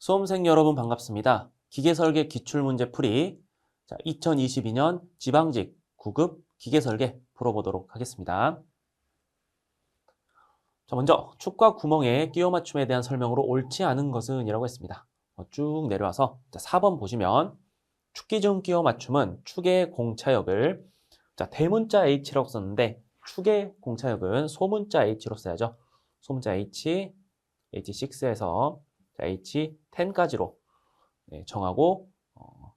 수험생 여러분 반갑습니다. 기계설계 기출문제 풀이 2022년 지방직 9급 기계설계 풀어보도록 하겠습니다. 먼저 축과 구멍의 끼워 맞춤에 대한 설명으로 옳지 않은 것은 이라고 했습니다. 쭉 내려와서 4번 보시면 축기중 끼워 맞춤은 축의 공차역을 대문자 H라고 썼는데 축의 공차역은 소문자 H로 써야죠. 소문자 H, H6에서 H10까지로 정하고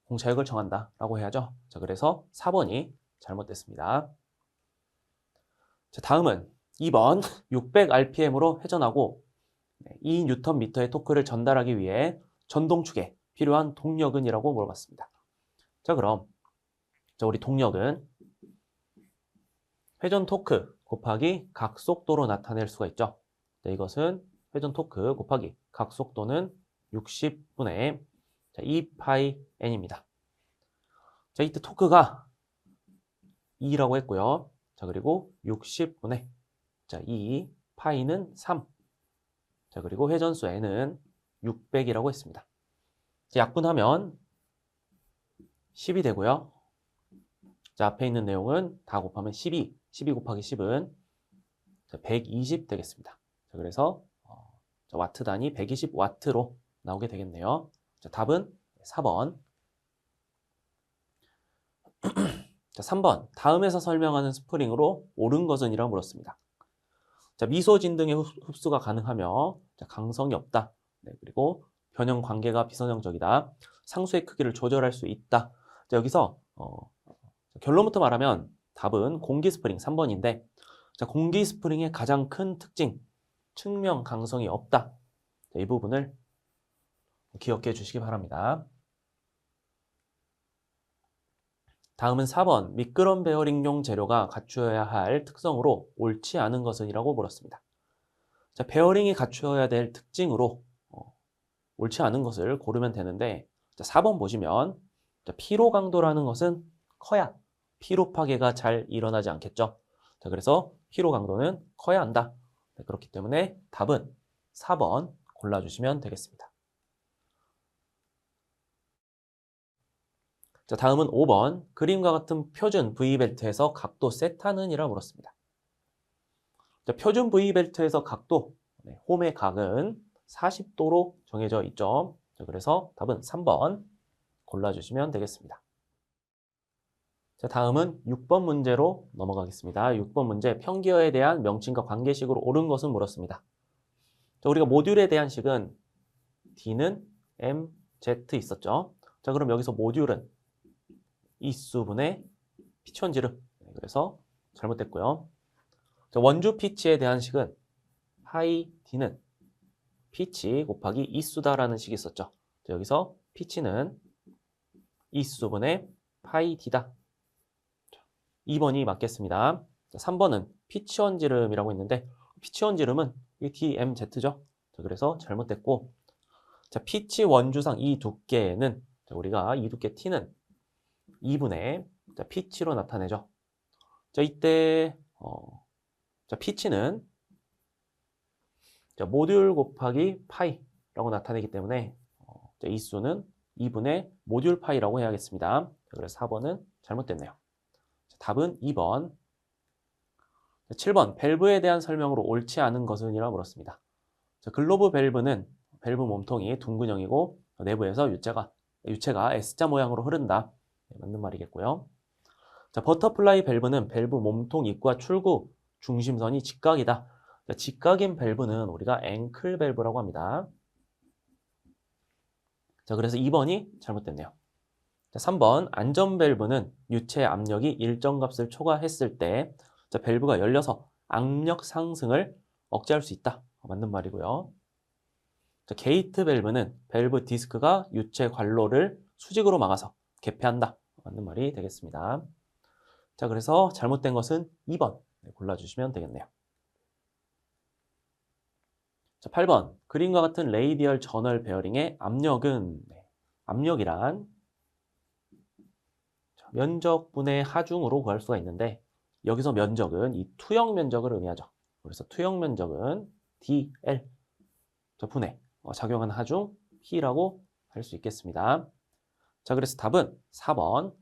공차역을 정한다라고 해야죠. 그래서 4번이 잘못됐습니다. 다음은 2번 600rpm으로 회전하고 2Nm의 토크를 전달하기 위해 전동축에 필요한 동력은 이라고 물어봤습니다. 그럼 우리 동력은 회전 토크 곱하기 각속도로 나타낼 수가 있죠. 이것은 회전 토크 곱하기 각속도는 60분의 2πn입니다. 이때 토크가 2라고 했고요. 그리고 60분의 2, 파이는 3. 그리고 회전수 n은 600이라고 했습니다. 약분하면 10이 되고요. 앞에 있는 내용은 다 곱하면 12 곱하기 10은 120 되겠습니다. 그래서 와트 단위 120와트로 나오게 되겠네요. 답은 4번. 3번. 다음에서 설명하는 스프링으로 옳은 것은 이라고 물었습니다. 미소진 등의 흡수가 가능하며 강성이 없다. 그리고 변형 관계가 비선형적이다. 상수의 크기를 조절할 수 있다. 여기서 결론부터 말하면 답은 공기 스프링 3번인데 공기 스프링의 가장 큰 특징 측면 강성이 없다. 이 부분을 기억해 주시기 바랍니다. 다음은 4번 미끄럼 베어링용 재료가 갖추어야 할 특성으로 옳지 않은 것은 이라고 물었습니다. 베어링이 갖추어야 될 특징으로 옳지 않은 것을 고르면 되는데 4번 보시면 피로 강도라는 것은 커야 피로 파괴가 잘 일어나지 않겠죠. 그래서 피로 강도는 커야 한다. 그렇기 때문에 답은 4번 골라주시면 되겠습니다. 다음은 5번 그림과 같은 표준 V벨트에서 각도 세타는 이라 물었습니다. 표준 V벨트에서 각도, 홈의 각은 40도로 정해져 있죠. 그래서 답은 3번 골라주시면 되겠습니다. 다음은 6번 문제로 넘어가겠습니다. 6번 문제 평기어에 대한 명칭과 관계식으로 옳은 것은 물었습니다. 우리가 모듈에 대한 식은 D는 M, Z 있었죠. 그럼 여기서 모듈은 이수분의 피치원지름. 그래서 잘못됐고요. 원주 피치에 대한 식은 파이 D는 피치 곱하기 이수다라는 식이 있었죠. 여기서 피치는 이수분의 파이 D다. 2번이 맞겠습니다. 3번은 피치원지름이라고 있는데 피치원지름은 DMZ죠. 그래서 잘못됐고 피치 원주상 이 두께는 우리가 이 두께 T는 2분의 피치로 나타내죠. 이때 피치는 모듈 곱하기 파이라고 나타내기 때문에 이 수는 2분의 모듈 파이라고 해야겠습니다. 그래서 4번은 잘못됐네요. 답은 2번. 7번 밸브에 대한 설명으로 옳지 않은 것은 이라고 물었습니다. 글로브 밸브는 밸브 몸통이 둥근형이고 내부에서 유체가 S자 모양으로 흐른다. 맞는 말이겠고요. 버터플라이 밸브는 밸브 몸통 입구와 출구 중심선이 직각이다. 직각인 밸브는 우리가 앵클 밸브라고 합니다. 그래서 2번이 잘못됐네요. 3번 안전 밸브는 유체 압력이 일정 값을 초과했을 때 밸브가 열려서 압력 상승을 억제할 수 있다. 맞는 말이고요. 게이트 밸브는 밸브 디스크가 유체 관로를 수직으로 막아서 개폐한다. 맞는 말이 되겠습니다. 그래서 잘못된 것은 2번 골라주시면 되겠네요. 8번 그림과 같은 레이디얼 저널 베어링의 압력은 압력이란 면적분의 하중으로 구할 수가 있는데 여기서 면적은 이 투영 면적을 의미하죠. 그래서 투영 면적은 DL 분해 작용한 하중 P라고 할 수 있겠습니다. 자, 그래서 답은 4번.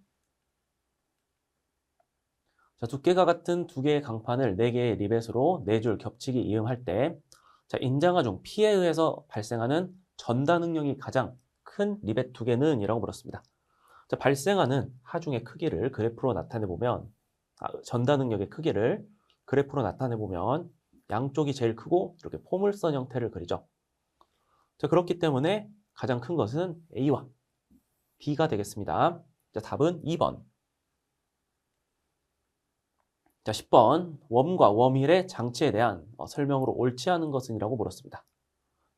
자, 두께가 같은 두 개의 강판을 4개의 리벳으로 4줄 겹치기 이음할 때, 자, 인장하 중 P에 의해서 발생하는 전다 능력이 가장 큰 리벳 두 개는 이라고 물었습니다. 자, 발생하는 하중의 크기를 그래프로 나타내보면, 전다 능력의 크기를 그래프로 나타내보면 양쪽이 제일 크고 이렇게 포물선 형태를 그리죠. 자, 그렇기 때문에 가장 큰 것은 A와 B가 되겠습니다. 자, 답은 2번. 자, 10번. 웜과 웜힐의 장치에 대한 설명으로 옳지 않은 것은 이라고 물었습니다.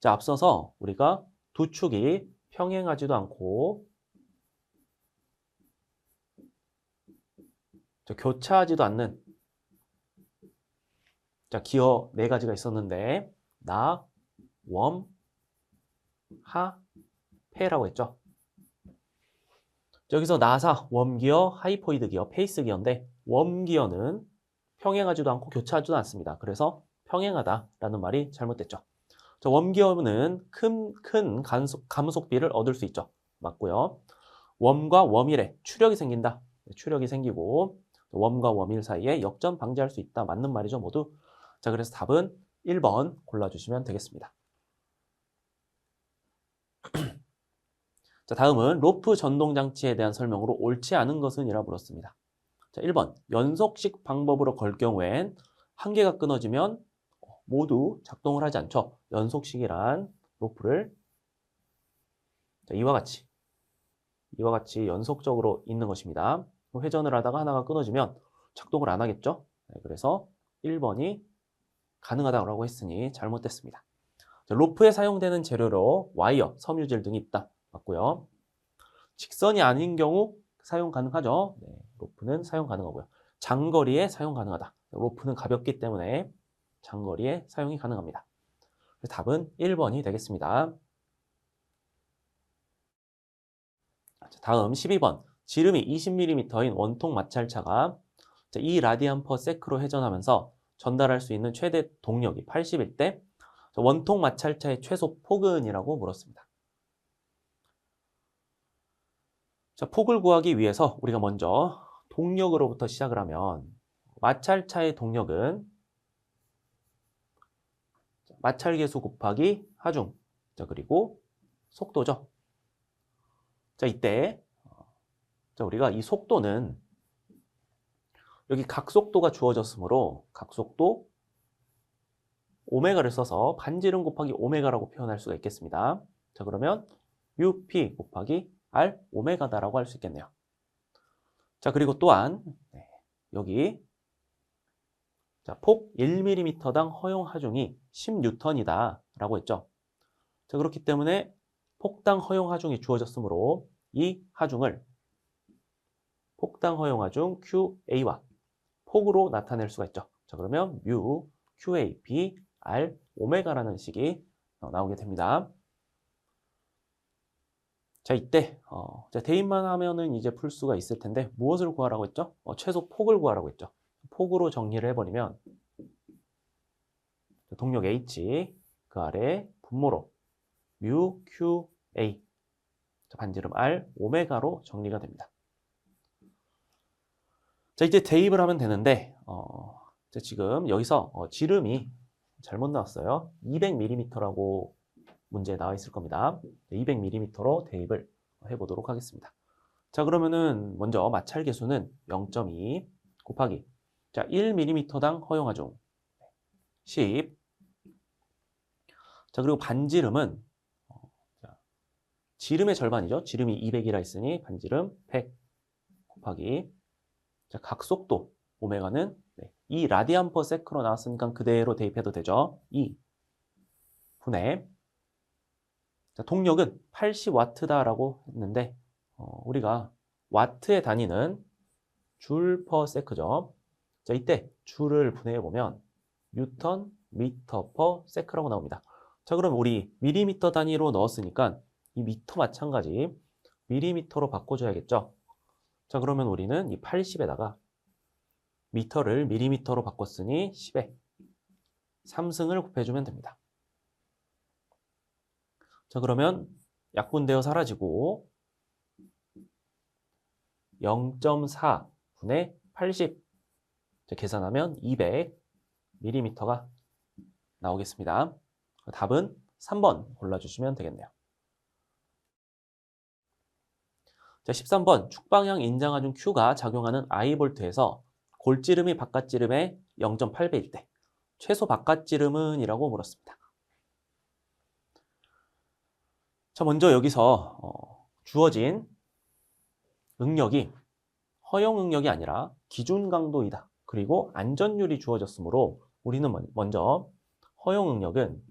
자, 앞서서 우리가 두 축이 평행하지도 않고 교차하지도 않는 자, 기어 4가지가 있었는데 나, 웜, 하, 페라고 했죠. 여기서 나사, 웜기어, 하이포이드 기어, 페이스 기어인데 웜기어는 평행하지도 않고 교차하지도 않습니다. 그래서 평행하다라는 말이 잘못됐죠. 자, 웜기어는 큰 감속비를 얻을 수 있죠. 맞고요. 웜과 웜일에 추력이 생긴다. 추력이 생기고 웜과 웜일 사이에 역전 방지할 수 있다. 맞는 말이죠, 모두. 자, 그래서 답은 1번 골라주시면 되겠습니다. 자, 다음은 로프 전동 장치에 대한 설명으로 옳지 않은 것은 이라 물었습니다. 자, 1번. 연속식 방법으로 걸 경우엔 한 개가 끊어지면 모두 작동을 하지 않죠. 연속식이란 로프를 자, 이와 같이 연속적으로 있는 것입니다. 회전을 하다가 하나가 끊어지면 작동을 안 하겠죠. 네, 그래서 1번이 가능하다고 했으니 잘못됐습니다. 자, 로프에 사용되는 재료로 와이어, 섬유질 등이 있다. 맞고요. 직선이 아닌 경우 사용 가능하죠. 네, 로프는 사용 가능하고요. 장거리에 사용 가능하다. 로프는 가볍기 때문에 장거리에 사용이 가능합니다. 답은 1번이 되겠습니다. 다음 12번. 지름이 20mm인 원통 마찰차가 2라디안/세크로 회전하면서 전달할 수 있는 최대 동력이 80일 때 원통 마찰차의 최소 폭은이라고 물었습니다. 자, 폭을 구하기 위해서 우리가 먼저 동력으로부터 시작을 하면 마찰차의 동력은 마찰계수 곱하기 하중, 자, 그리고 속도죠. 자, 이때 우리가 이 속도는 여기 각속도가 주어졌으므로 각속도 오메가를 써서 반지름 곱하기 오메가라고 표현할 수가 있겠습니다. 자, 그러면 UP 곱하기 R 오메가다라고 할 수 있겠네요. 자, 그리고 또한 여기 자, 폭 1mm당 허용 하중이 10N이다 라고 했죠. 자, 그렇기 때문에 폭당 허용 하중이 주어졌으므로 이 하중을 폭당 허용 하중 QA와 폭으로 나타낼 수가 있죠. 자, 그러면 뮤 QAP R 오메가라는 식이 나오게 됩니다. 자, 이때 자, 대입만 하면은 이제 풀 수가 있을 텐데 무엇을 구하라고 했죠? 최소 폭을 구하라고 했죠. 폭으로 정리를 해버리면 동력 H 그 아래 분모로 뮤 QA 자, 반지름 R 오메가로 정리가 됩니다. 자, 이제 대입을 하면 되는데 자, 지금 여기서 지름이 잘못 나왔어요. 200mm라고 문제에 나와 있을 겁니다. 200mm로 대입을 해보도록 하겠습니다. 자, 그러면은 먼저 마찰 계수는 0.2 곱하기 자, 1mm당 허용 하중 10. 자, 그리고 반지름은 지름의 절반이죠. 지름이 200이라 했으니 반지름 100 곱하기 자, 각속도 오메가는 2 라디안/세크로 나왔으니까 그대로 대입해도 되죠. 2 분의 자, 동력은 80W다라고 했는데 우리가 와트의 단위는 줄/세크죠. 자, 이때 줄을 분해해 보면 뉴턴 미터/세크라고 나옵니다. 자, 그럼 우리 밀리미터 단위로 넣었으니까 이 미터 마찬가지 밀리미터로 바꿔줘야겠죠. 자, 그러면 우리는 이 80에다가 미터를 밀리미터로 바꿨으니 10에 3승을 곱해주면 됩니다. 자, 그러면 약분되어 사라지고 0.4분의 80 계산하면 200mm가 나오겠습니다. 답은 3번 골라주시면 되겠네요. 자, 13번 축방향 인장하중 Q가 작용하는 I볼트에서 골지름이 바깥지름의 0.8배일 때 최소 바깥지름은 이라고 물었습니다. 자, 먼저 여기서 주어진 응력이 허용 응력이 아니라 기준 강도이다. 그리고 안전율이 주어졌으므로 우리는 먼저 허용 응력은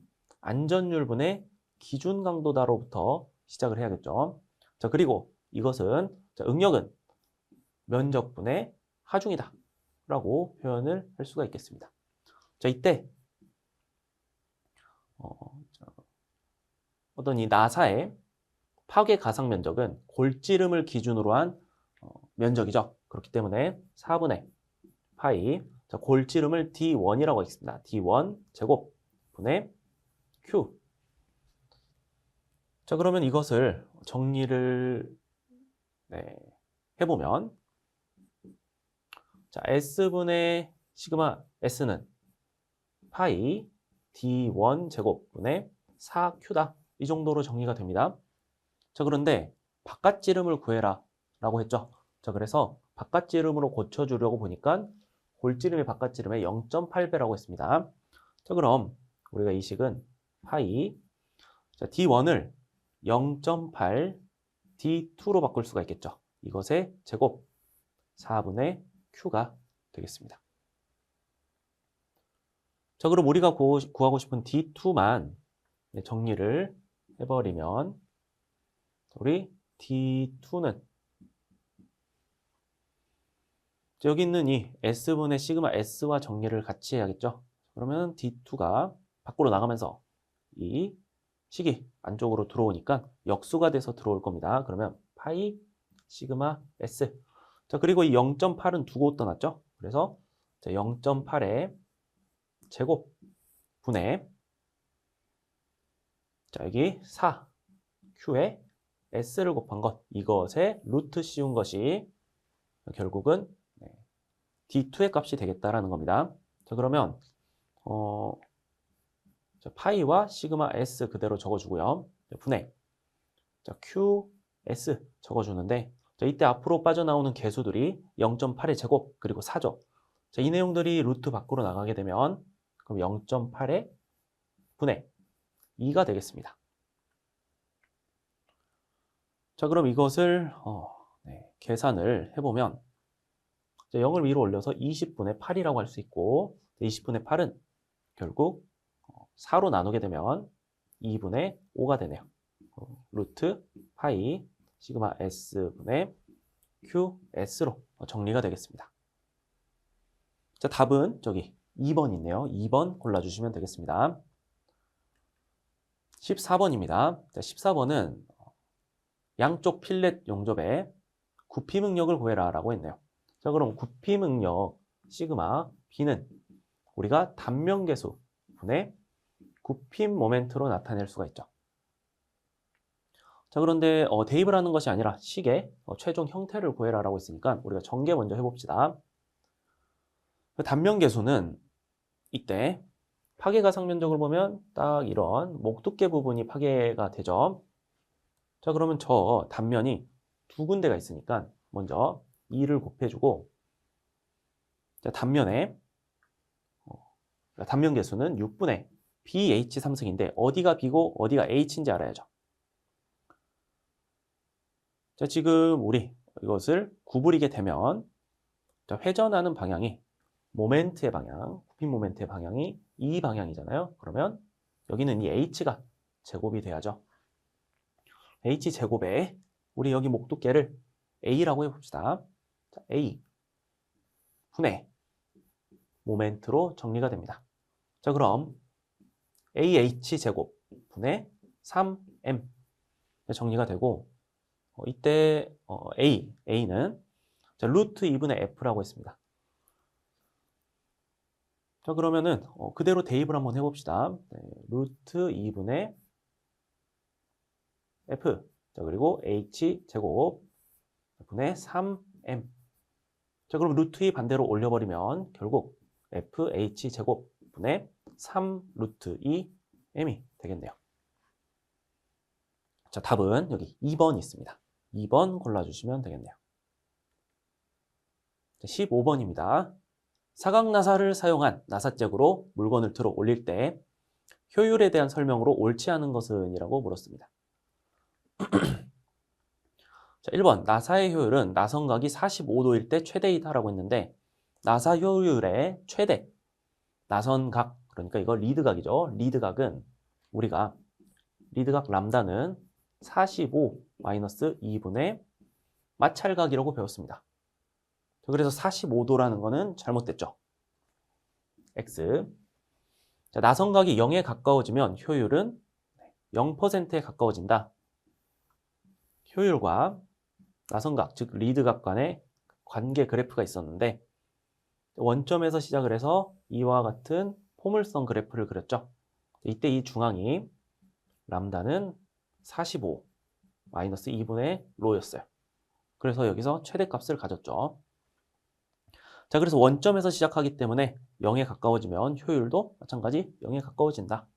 안전율분의 기준 강도다로부터 시작을 해야겠죠. 자, 그리고 이것은 응력은 면적분의 하중이다 라고 표현을 할 수가 있겠습니다. 자, 이때 어떤 이 나사의 파괴 가상 면적은 골지름을 기준으로 한 면적이죠. 그렇기 때문에 4분의 파이, 자, 골지름을 D1이라고 하겠습니다. D1 제곱 분의 Q. 자, 그러면 이것을 정리를 해보면 자, S분의 시그마 S는 파이 D1 제곱분의 4Q다. 이 정도로 정리가 됩니다. 자, 그런데 바깥지름을 구해라 라고 했죠. 자, 그래서 바깥지름으로 고쳐주려고 보니까 골지름의 바깥지름의 0.8배라고 했습니다. 자, 그럼 우리가 이 식은 파이 자, D1을 0.8 D2로 바꿀 수가 있겠죠. 이것의 제곱 4분의 Q가 되겠습니다. 자, 그럼 우리가 구하고 싶은 D2만 정리를 해버리면 우리 D2는 여기 있는 이 S분의 시그마 S와 정리를 같이 해야겠죠. 그러면 D2가 밖으로 나가면서 이 식이 안쪽으로 들어오니까 역수가 돼서 들어올 겁니다. 그러면 파이 시그마 S. 자, 그리고 이 0.8은 두고 떠났죠. 그래서 0.8의 제곱 분의 자, 여기 4 Q에 S를 곱한 것, 이것에 루트 씌운 것이 결국은 D2의 값이 되겠다라는 겁니다. 자, 그러면 자, 파이와 시그마 S 그대로 적어주고요. 분의 자, QS 적어주는데 자, 이때 앞으로 빠져나오는 개수들이 0.8의 제곱 그리고 4죠. 자, 이 내용들이 루트 밖으로 나가게 되면 그럼 0.8의 분의 2가 되겠습니다. 자, 그럼 이것을 계산을 해보면 0을 위로 올려서 20분의 8이라고 할 수 있고 20분의 8은 결국 4로 나누게 되면 2분의 5가 되네요. 루트 파이 시그마 S분의 QS로 정리가 되겠습니다. 자, 답은 저기 2번 있네요. 2번 골라주시면 되겠습니다. 14번입니다. 자, 14번은 양쪽 필렛 용접에 굽힘 응력을 구해라 라고 했네요. 자, 그럼 굽힘 응력 시그마 B는 우리가 단면계수 분의 굽힘 모멘트로 나타낼 수가 있죠. 자, 그런데 대입을 하는 것이 아니라 식의 최종 형태를 구해라 라고 했으니까 우리가 전개 먼저 해봅시다. 단면계수는 이때 파괴가상 면적을 보면 딱 이런 목두께 부분이 파괴가 되죠. 자, 그러면 저 단면이 두 군데가 있으니까 먼저 2를 곱해주고 자, 단면에 단면 계수는 6분의 BH 3승인데 어디가 B고 어디가 H인지 알아야죠. 자, 지금 우리 이것을 구부리게 되면 자, 회전하는 방향이 모멘트의 방향, 굽힘 모멘트의 방향이 이 방향이잖아요. 그러면 여기는 이 H가 제곱이 돼야죠. H 제곱에 우리 여기 목두께를 A라고 해봅시다. 자, A 분의 모멘트로 정리가 됩니다. 자, 그럼 AH 제곱 분의 3M 정리가 되고 이때 A는 자, 루트 2분의 F라고 했습니다. 자, 그러면은 그대로 대입을 한번 해봅시다. 루트 2분의 F. 자, 그리고 H 제곱 분의 3M. 자, 그럼 루트 2 반대로 올려버리면 결국 FH 제곱 분의 3 루트 2M이 되겠네요. 자, 답은 여기 2번이 있습니다. 2번 골라주시면 되겠네요. 15번입니다. 사각나사를 사용한 나사잭으로 물건을 들어 올릴 때 효율에 대한 설명으로 옳지 않은 것은? 이라고 물었습니다. 자, 1번 나사의 효율은 나선각이 45도일 때 최대이다라고 했는데 나사 효율의 최대 나선각, 그러니까 이거 리드각이죠. 리드각은 우리가 리드각 람다는 45 마이너스 2분의 마찰각이라고 배웠습니다. 그래서 45도라는 거는 잘못됐죠. X. 자, 나선각이 0에 가까워지면 효율은 0%에 가까워진다. 효율과 나선각, 즉 리드각 간의 관계 그래프가 있었는데 원점에서 시작을 해서 이와 같은 포물선 그래프를 그렸죠. 이때 이 중앙이 람다는 45 마이너스 2분의 로였어요. 그래서 여기서 최대값을 가졌죠. 자, 그래서 원점에서 시작하기 때문에 0에 가까워지면 효율도 마찬가지 0에 가까워진다.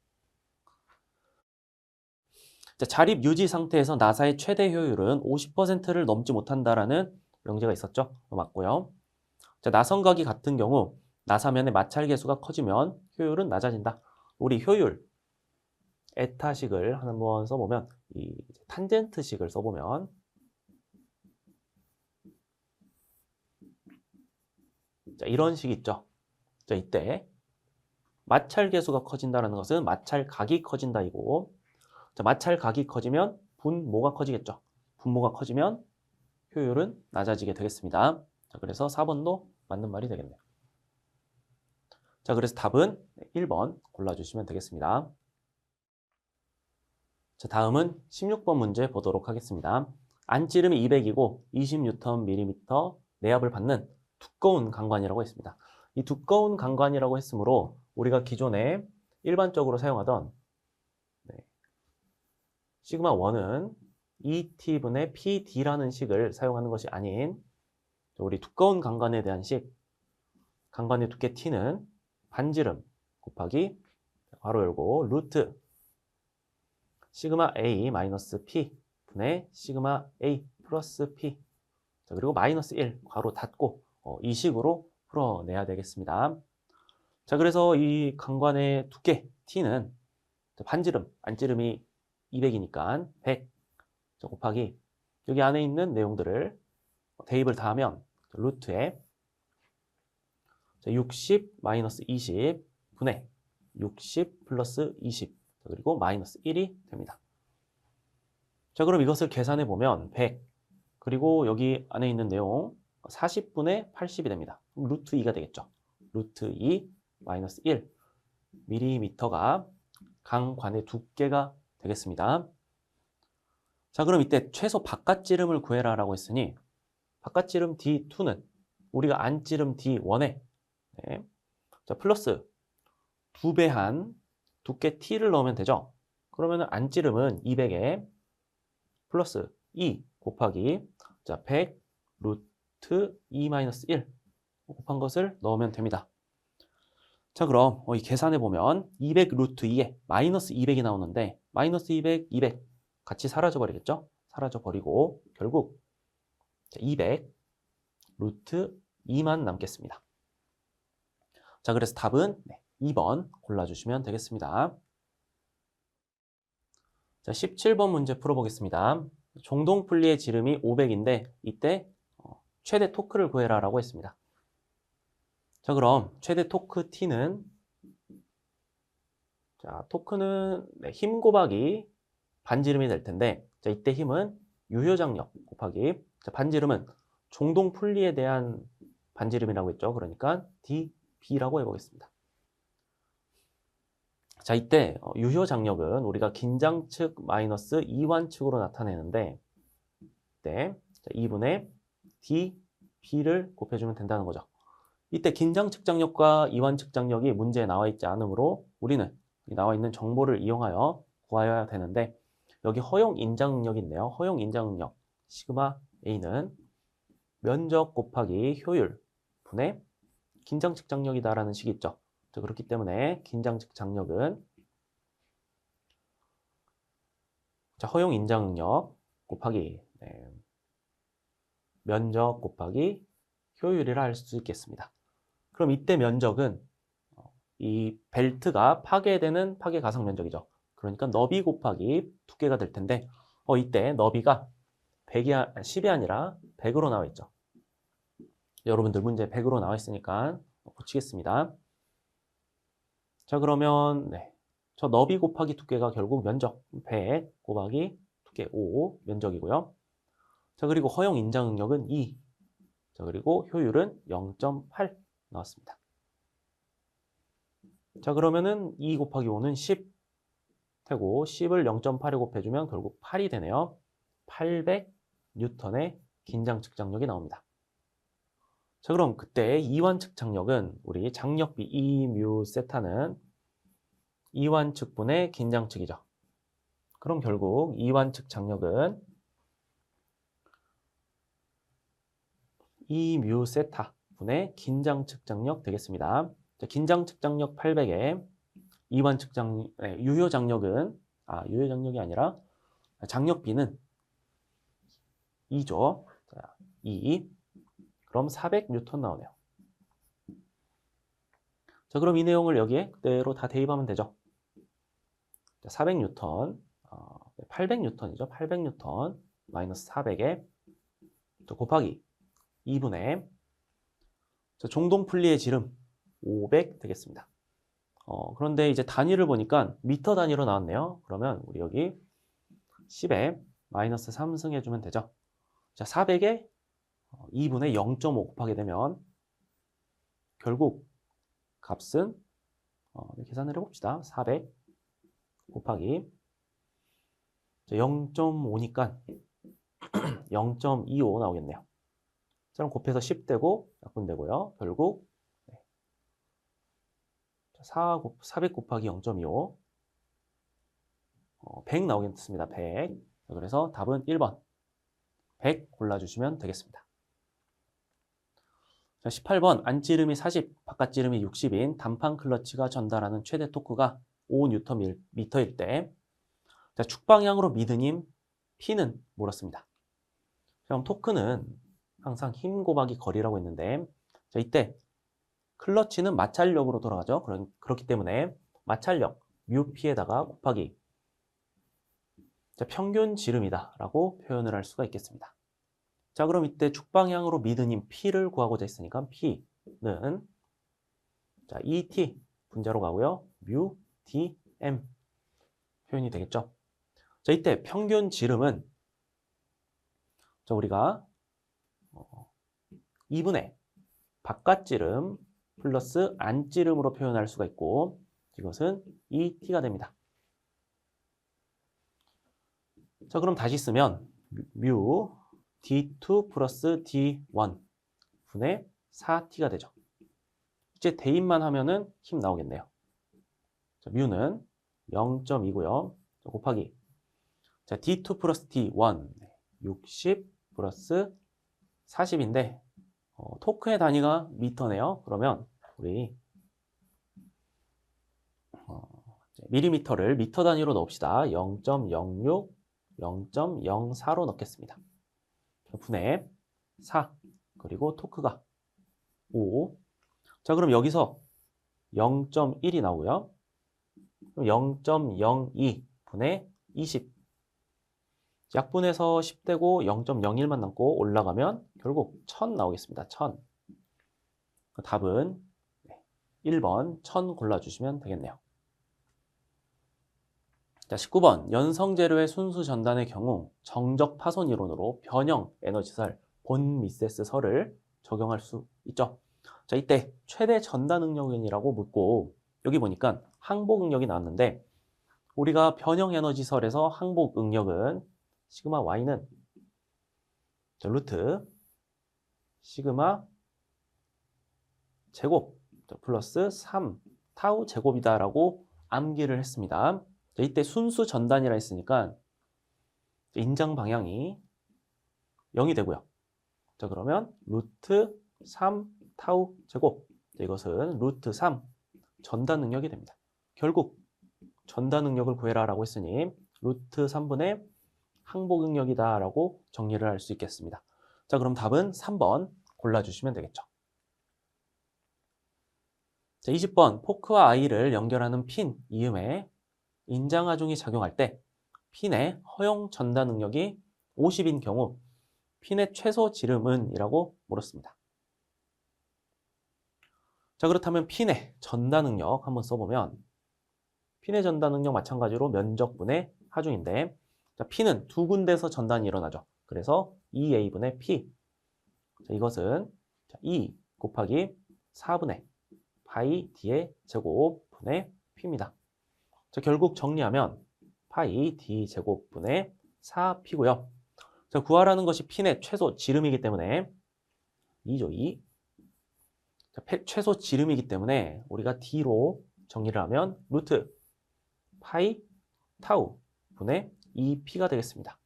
자, 자립 유지 상태에서 나사의 최대 효율은 50%를 넘지 못한다라는 명제가 있었죠. 맞고요. 자, 나선각이 같은 경우 나사면의 마찰 계수가 커지면 효율은 낮아진다. 우리 효율 에타식을 한번 써보면 이 탄젠트식을 써보면 자, 이런 식이 있죠. 자, 이때 마찰 계수가 커진다는 것은 마찰각이 커진다 이고, 자, 마찰각이 커지면 분모가 커지겠죠. 분모가 커지면 효율은 낮아지게 되겠습니다. 자, 그래서 4번도 맞는 말이 되겠네요. 자, 그래서 답은 1번 골라주시면 되겠습니다. 자, 다음은 16번 문제 보도록 하겠습니다. 안찌름이 200이고 20Nm 내압을 받는 두꺼운 강관이라고 했습니다. 이 두꺼운 강관이라고 했으므로 우리가 기존에 일반적으로 사용하던 시그마 1은 ET분의 PD라는 식을 사용하는 것이 아닌 우리 두꺼운 강관에 대한 식, 강관의 두께 T는 반지름 곱하기 괄호 열고 루트 시그마 A 마이너스 P 분의 시그마 A 플러스 P, 자, 그리고 마이너스 1 괄호 닫고 이 식으로 풀어내야 되겠습니다. 자, 그래서 이 강관의 두께 T는 반지름, 안지름이 200이니까 100 곱하기 여기 안에 있는 내용들을 대입을 다 하면 루트에 60 마이너스 20 분의 60 플러스 20 그리고 마이너스 1이 됩니다. 자, 그럼 이것을 계산해 보면 100 그리고 여기 안에 있는 내용 40분의 80이 됩니다. 그럼 루트 2가 되겠죠. 루트 2 마이너스 1 밀리미터가 강관의 두께가 되겠습니다. 자, 그럼 이때 최소 바깥지름을 구해라라고 했으니 바깥지름 D2는 우리가 안지름 D1에 자, 플러스 2배한 두께 T를 넣으면 되죠. 그러면 안지름은 200에 플러스 2 곱하기 자, 100 루트 2-1 곱한 것을 넣으면 됩니다. 자, 그럼 이 계산해 보면 200 루트 2에 마이너스 200이 나오는데 마이너스 200, 200 같이 사라져 버리겠죠? 사라져 버리고 결국 200 루트 2만 남겠습니다. 자, 그래서 답은 2번 골라주시면 되겠습니다. 자, 17번 문제 풀어보겠습니다. 종동분리의 지름이 500인데 이때 최대 토크를 구해라 라고 했습니다. 자, 그럼 최대 토크 T는 자, 토크는 힘 곱하기 반지름이 될 텐데 자, 이때 힘은 유효장력 곱하기 자, 반지름은 종동분리에 대한 반지름이라고 했죠. 그러니까 dB라고 해보겠습니다. 자, 이때 유효장력은 우리가 긴장측 마이너스 이완측으로 나타내는데 이때 2분의 dB를 곱해주면 된다는 거죠. 이때 긴장측 장력과 이완측 장력이 문제에 나와 있지 않으므로 우리는 나와 있는 정보를 이용하여 구하여야 되는데 여기 허용 인장 능력이 있네요. 허용 인장 능력 시그마 A는 면적 곱하기 효율 분의 긴장 측장력이다라는 식이 있죠. 자, 그렇기 때문에 긴장 측장력은 자, 허용 인장 능력 곱하기 면적 곱하기 효율이라 할 수 있겠습니다. 그럼 이때 면적은 이 벨트가 파괴되는 파괴 가상 면적이죠. 그러니까 너비 곱하기 두께가 될 텐데 이때 너비가 10이 아니라 100으로 나와 있죠. 여러분들 문제 100으로 나와 있으니까 고치겠습니다. 자, 그러면 저 너비 곱하기 두께가 결국 면적 100 곱하기 두께 5 면적이고요. 자, 그리고 허용 인장 능력은 2. 자, 그리고 효율은 0.8 나왔습니다. 자, 그러면은 2 곱하기 5는 10 되고 10을 0.8에 곱해주면 결국 8이 되네요. 800N의 긴장 측장력이 나옵니다. 자, 그럼 그때 이완 측장력은 우리 장력비 E뮤 세타는 이완 측분의 긴장 측이죠. 그럼 결국 이완 측장력은 E뮤 세타 분의 긴장 측장력 되겠습니다. 자, 긴장 측장력 800에 이완 측장 유효 장력은 유효 장력이 아니라 장력비는 2죠. 자, 2. 그럼 400N 나오네요. 자, 그럼 이 내용을 여기에 그대로 다 대입하면 되죠. 자, 400N, 800N이죠. 800N 마이너스 400에 또 곱하기 2분의 종동 분리의 지름 500 되겠습니다. 그런데 이제 단위를 보니까 미터 단위로 나왔네요. 그러면 우리 여기 10에 마이너스 3승 해주면 되죠. 자, 400에 2분의 0.5 곱하게 되면 결국 값은 계산을 해봅시다. 400 곱하기 0.5니까 0.25 나오겠네요. 자, 그럼 곱해서 10 되고 약분되고요. 결국 400 곱하기 0.25 100 나오겠습니다. 100. 그래서 답은 1번 100 골라주시면 되겠습니다. 자, 18번 안찌름이 40, 바깥찌름이 60인 단판 클러치가 전달하는 최대 토크가 5Nm/M일 때 자, 축방향으로 미드님 P는 몰았습니다. 그럼 토크는 항상 힘 곱하기 거리라고 했는데 자, 이때 클러치는 마찰력으로 돌아가죠. 그렇기 때문에 마찰력 뮤P에다가 곱하기 자, 평균 지름이다 라고 표현을 할 수가 있겠습니다. 자, 그럼 이때 축방향으로 미드님 P를 구하고자 했으니까 P는 자, ET 분자로 가고요. 뮤 DM 표현이 되겠죠. 자, 이때 평균 지름은 자, 우리가 2분의 바깥지름 플러스 안지름으로 표현할 수가 있고 이것은 ET가 됩니다. 자, 그럼 다시 쓰면 뮤 D2 플러스 D1 분의 4T가 되죠. 이제 대입만 하면은 힘 나오겠네요. 자, 뮤는 0.2고요. 곱하기 자, D2 플러스 D1 60 플러스 40인데 토크의 단위가 미터네요. 그러면 우리 밀리미터를 미터 단위로 넣읍시다. 0.06, 0.04로 넣겠습니다. 분의 4 그리고 토크가 5. 자, 그럼 여기서 0.1이 나오고요. 0.02 분의 20. 약분해서 10되고 0.01만 남고 올라가면 결국 1000 나오겠습니다. 1000. 답은 1번 1000 골라주시면 되겠네요. 자, 19번 연성재료의 순수 전단의 경우 정적 파손 이론으로 변형 에너지설 본 미세스 설을 적용할 수 있죠. 자, 이때 최대 전단 응력이라고 묻고 여기 보니까 항복 응력이 나왔는데 우리가 변형 에너지설에서 항복 응력은 시그마 y는 루트 시그마 제곱 플러스 3 타우 제곱이다라고 암기를 했습니다. 자, 이때 순수 전단이라 했으니까 인장 방향이 0이 되고요. 자, 그러면 루트 3 타우 제곱. 이것은 루트 3 전다 능력이 됩니다. 결국 전다 능력을 구해라라고 했으니 루트 3분의 항복 능력이다라고 정리를 할 수 있겠습니다. 자, 그럼 답은 3번 골라주시면 되겠죠. 자, 20번 포크와 아이를 연결하는 핀 이음에 인장하중이 작용할 때 핀의 허용 전다 능력이 50인 경우 핀의 최소 지름은 이라고 물었습니다. 자, 그렇다면 핀의 전다 능력 한번 써보면 핀의 전다 능력 마찬가지로 면적분의 하중인데 자, P는 두 군데서 전단이 일어나죠. 그래서 2A분의 P. 자, 이것은 2 곱하기 4분의 파이 D의 제곱분의 P입니다. 자, 결국 정리하면 파이 D 제곱분의 4P고요. 자, 구하라는 것이 P의 최소 지름이기 때문에 2죠, 2. 자, 최소 지름이기 때문에 우리가 D로 정리를 하면 루트 파이 타우 분의 2P가 되겠습니다.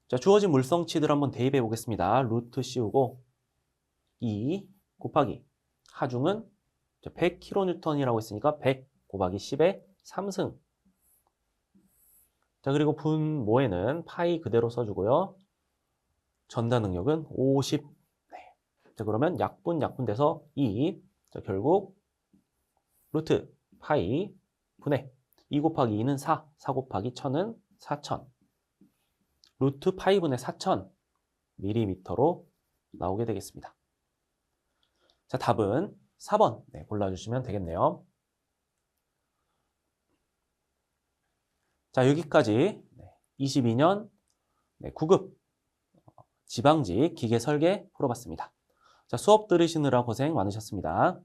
자, 주어진 물성치들 한번 대입해 보겠습니다. 루트 씌우고 2 곱하기 하중은 100kN이라고 했으니까 100 곱하기 10의 3승. 자, 그리고 분모에는 파이 그대로 써주고요. 전다 능력은 50. 네. 자, 그러면 약분돼서 2. 자, 결국 루트 파이 분의 2 곱하기 2는 4, 4 곱하기 1000은 4000. 루트 파이분의 4000 밀리미터로 나오게 되겠습니다. 자, 답은 4번 골라주시면 되겠네요. 자, 여기까지 22년 9급 지방직 기계설계 풀어봤습니다. 자, 수업 들으시느라 고생 많으셨습니다.